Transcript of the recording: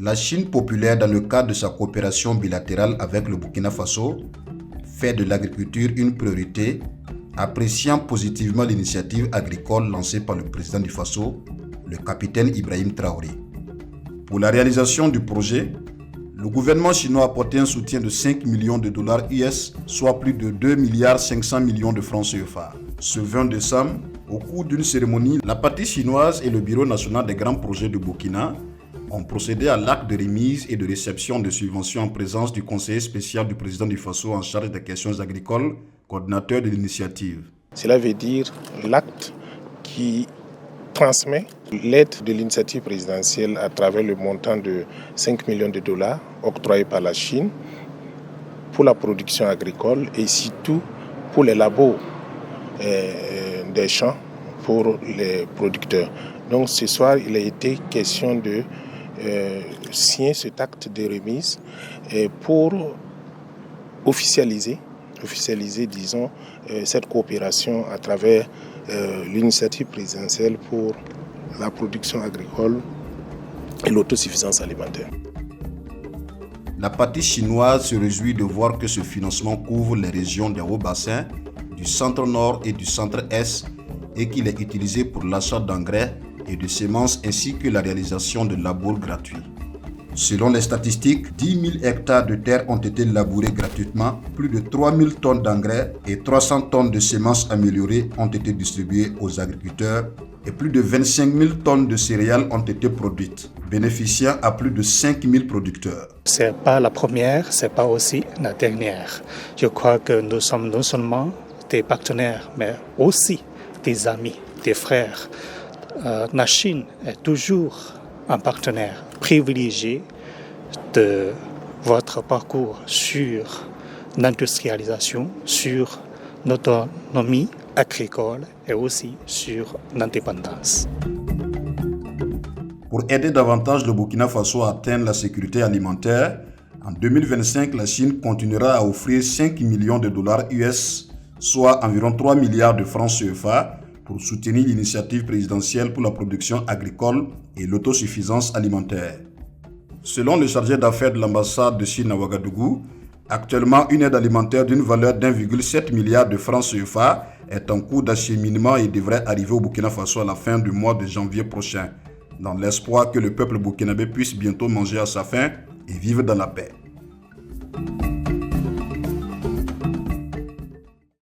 La Chine populaire, dans le cadre de sa coopération bilatérale avec le Burkina Faso, fait de l'agriculture une priorité, appréciant positivement l'initiative agricole lancée par le président du Faso, le capitaine Ibrahim Traoré. Pour la réalisation du projet, le gouvernement chinois a apporté un soutien de 5 millions de dollars US, soit plus de 2 milliards 500 millions de francs CFA. Ce 20 décembre, au cours d'une cérémonie, la partie chinoise et le Bureau national des grands projets de Burkina ont procédé à l'acte de remise et de réception de subventions en présence du conseiller spécial du président du Faso en charge des questions agricoles, coordinateur de l'initiative. Cela veut dire l'acte qui transmet l'aide de l'initiative présidentielle à travers le montant de 5 millions de dollars octroyé par la Chine pour la production agricole et surtout pour les labos des champs pour les producteurs. Donc ce soir, il a été question de signer cet acte de remise pour officialiser, disons, cette coopération à travers l'initiative présidentielle pour la production agricole et l'autosuffisance alimentaire. La partie chinoise se réjouit de voir que ce financement couvre les régions des hauts bassins, du centre-nord et du centre-est et qu'il est utilisé pour l'achat d'engrais et de semences ainsi que la réalisation de labours gratuits. Selon les statistiques, 10 000 hectares de terre ont été labourés gratuitement, plus de 3 000 tonnes d'engrais et 300 tonnes de semences améliorées ont été distribuées aux agriculteurs et plus de 25 000 tonnes de céréales ont été produites, bénéficiant à plus de 5 000 producteurs. Ce n'est pas la première, ce n'est pas aussi la dernière. Je crois que nous sommes non seulement des partenaires, mais aussi des amis, des frères. La Chine est toujours un partenaire privilégié de votre parcours sur l'industrialisation, sur l'autonomie agricole et aussi sur l'indépendance. Pour aider davantage le Burkina Faso à atteindre la sécurité alimentaire, en 2025, la Chine continuera à offrir 5 millions de dollars US, soit environ 3 milliards de francs CFA, pour soutenir l'initiative présidentielle pour la production agricole et l'autosuffisance alimentaire. Selon le chargé d'affaires de l'ambassade de Chine à Ouagadougou, actuellement une aide alimentaire d'une valeur d'1,7 milliard de francs CFA est en cours d'acheminement et devrait arriver au Burkina Faso à la fin du mois de janvier prochain, dans l'espoir que le peuple burkinabé puisse bientôt manger à sa faim et vivre dans la paix.